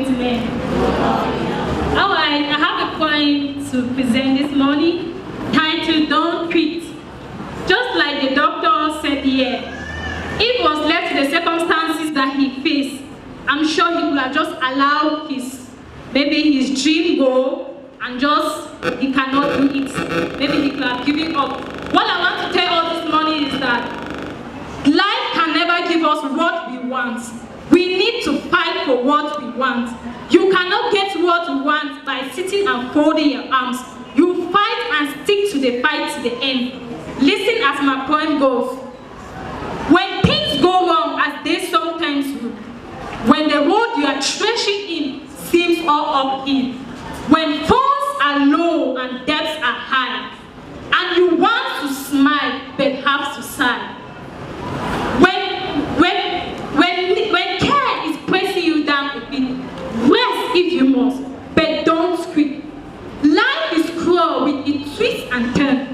gentlemen. Alright, I have a point to present this morning titled Don't Quit. Just like the doctor said here, if it was left to the circumstances that he faced, I'm sure he would have just allowed maybe his dream go and he cannot do it. Maybe he could have given up. What I want to tell all this morning is that life can never give us what we want. We need to fight for what we want. You cannot get what you want by sitting and folding your arms. You fight and stick to the fight to the end. Listen as my point goes. When things go wrong, as they sometimes do, when the road you are threshing in seems all uphill, when funds are low and debts are high, and you want to smile but have to sigh, when care is pressing you down a bit, rest if you must, but don't quit. Life is cruel with its twists and turns,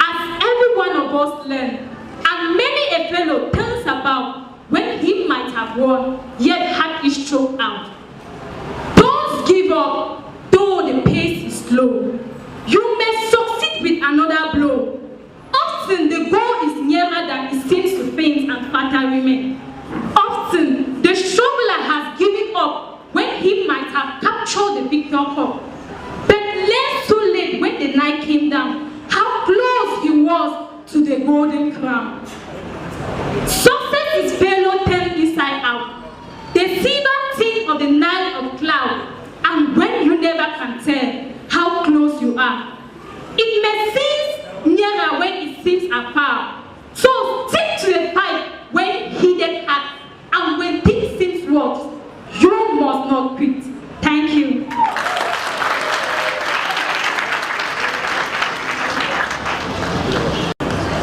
as every one of us learn, and many a fellow tells about when he might have won, yet had his stroke out. Don't give up, though the pace is slow. You may succeed with another blow. Often the goal is nearer than it seems to faint and fatal remain. Often the struggler has given up when he might have captured the victor cup. But less too late when the night came down, how close he was to the golden crown. Success is veiled turned inside out, the silver tint of the night of cloud, and when you never can tell how close you are. It may seem nearer when it seems afar. So stick to the fight when heated hard, and when things seem worse, you must not quit. Thank you.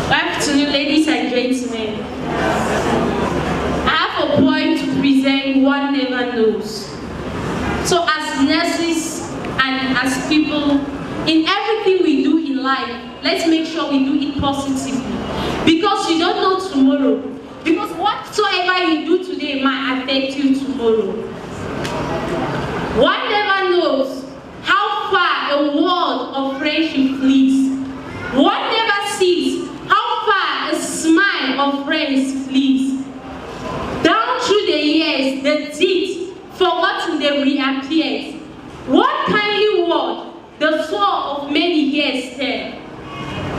Good afternoon, ladies and gentlemen. I have a point to present one never knows. So as nurses and as people, in everything we do in life, let's make sure we do it positively. Because you don't know tomorrow. Because whatsoever you do today might affect you tomorrow. One never knows how far a word of friendship flees. One never sees how far a smile of friends flees. Down through the years, the deeds, forgotten they reappears. One kindly word, the soul of many years tell.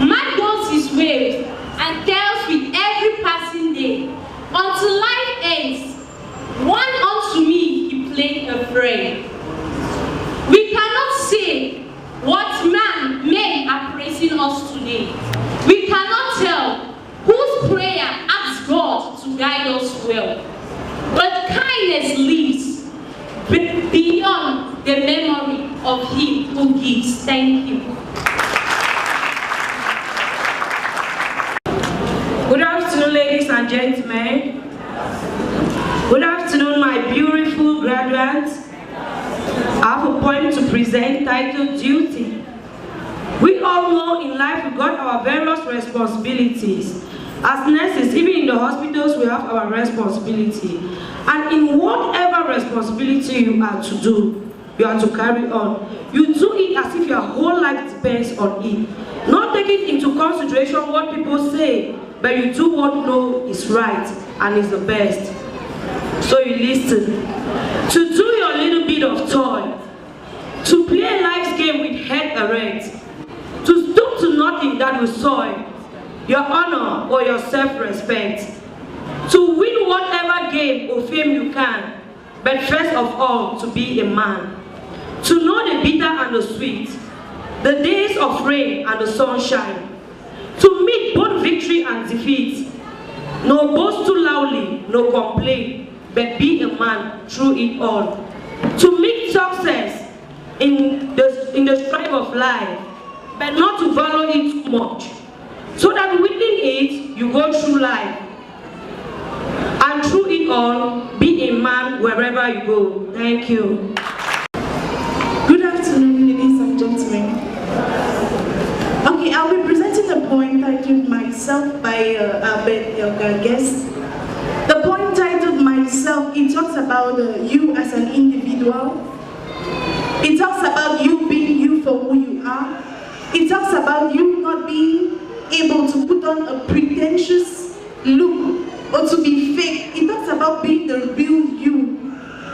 Man goes his ways and tells with every passing day, until life ends. One unto me he played a friend. We cannot say what men are praising us today. We cannot tell whose prayer asks God to guide us well. But kindness lives beyond the memory of him who gives. Thank you. Good afternoon, ladies and gentlemen. Good afternoon, my beautiful graduates. I have a point to present titled Duty. We all know in life we got our various responsibilities. As nurses, even in the hospitals, we have our responsibility. And in whatever responsibility you are to do, you are to carry on. You do it as if your whole life depends on it. Not taking into consideration what people say, but you do what you know is right and is the best. So you listen. To do your little bit of toil. To play life's game with head erect. To stoop to nothing that will soil your honor or your self-respect. To win whatever game or fame you can, but first of all, to be a man. To know the bitter and the sweet, the days of rain and the sunshine. To meet both victory and defeat. No boast too loudly, no complaint, but be a man through it all. To meet success in the strife of life, but not to value it too much. So that within it, you go through life. And through it all, be a man wherever you go. Thank you. Good afternoon, ladies and gentlemen. Okay, I'll be presenting a point titled Myself by your guest. The point titled Myself, it talks about you as an individual. individual. It talks about you being you for who you are. It talks about you not being able to put on a pretentious look or to be fake. It talks about being the real you.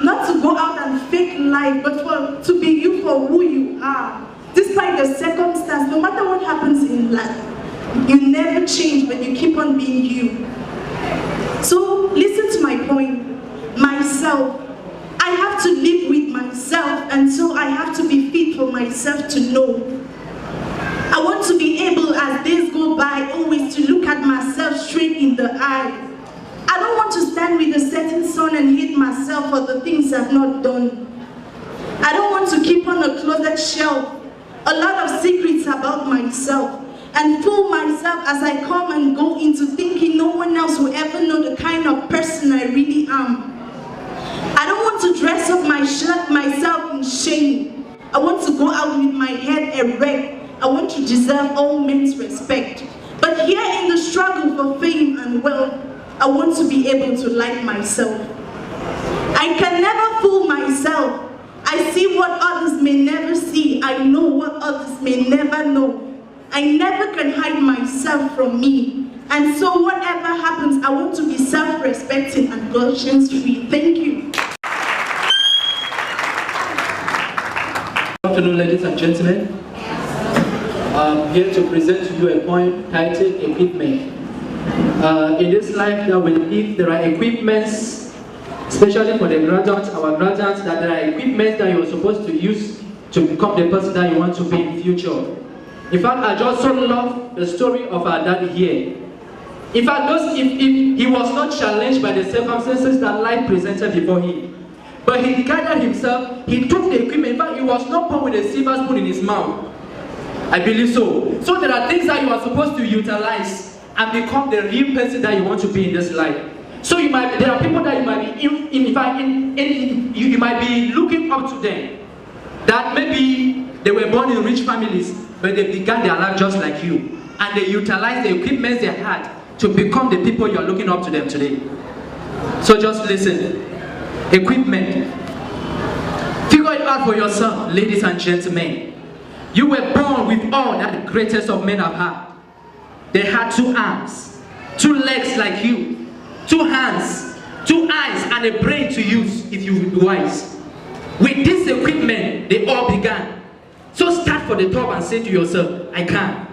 Not to go out and fake life, but to be you for who you are. Despite the circumstance, no matter what happens in life, you never change, but you keep on being you. So listen to my point. Myself. I have to live with myself, and so I have to be fit for myself to know. I want to be able, as days go by, always to look at myself straight in the eye. I don't want to stand with the setting sun and hate myself for the things I've not done. I don't want to keep on a closet shelf a lot of secrets about myself and fool myself as I come and go into thinking no one else will ever know the kind of person I really am. I don't want to dress up myself in shame. I want to go out with my head erect. I want to deserve all men's respect. But here in the struggle for fame and wealth, I want to be able to like myself. I can never fool myself. I see what others may never see. I know what others may never know. I never can hide myself from me. And so whatever happens, I want to be self-respecting and conscience-free. Thank you. Good afternoon, ladies and gentlemen. I'm here to present to you a poem titled Equipment. In this life that we live, there are equipments, especially for the graduates, our graduates, that there are equipments that you're supposed to use to become the person that you want to be in future. In fact, I just so love the story of our daddy here. In fact, if he was not challenged by the circumstances that life presented before him, but he gathered himself, he took the equipment. In fact, he was not born with a silver spoon in his mouth. I believe so. So there are things that you are supposed to utilize and become the real person that you want to be in this life. So there are people that you might be you might be looking up to them. That maybe they were born in rich families, but they began their life just like you. And they utilized the equipment they had to become the people you are looking up to them today. So just listen. Equipment. Figure it out for yourself, ladies and gentlemen. You were born with all that the greatest of men have had. They had 2 arms, 2 legs like you, 2 hands, 2 eyes, and a brain to use if you would be wise. With this equipment, they all began. So start for the top and say to yourself, I can.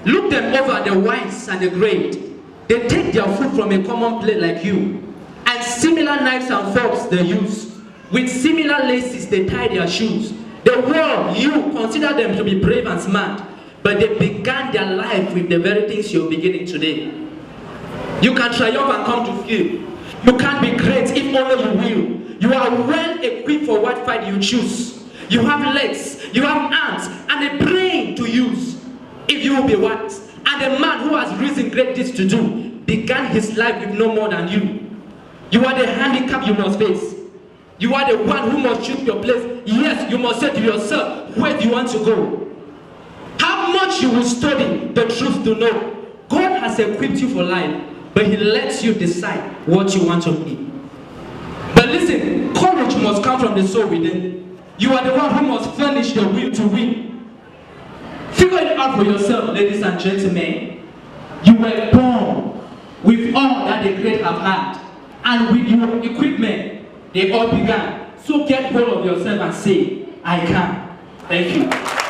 Look them over, the wise and the great. They take their food from a common plate like you. And similar knives and forks they use. With similar laces they tie their shoes. The world, you consider them to be brave and smart, but they began their life with the very things you're beginning today. You can triumph and come to feel. You can't be great if only you will. You are well equipped for what fight you choose. You have legs, you have arms, and a brain to use if you will be wise. And the man who has risen great deeds to do began his life with no more than you. You are the handicap you must face. You are the one who must choose your place. Yes, you must say to yourself, where do you want to go? How much you will study the truth to know. God has equipped you for life, but He lets you decide what you want to be. But listen, courage must come from the soul within. You are the one who must furnish the will to win. Figure it out for yourself, ladies and gentlemen. You were born with all that the great have had, and with your equipment, they all began. So get hold of yourself and say, I can. Thank you.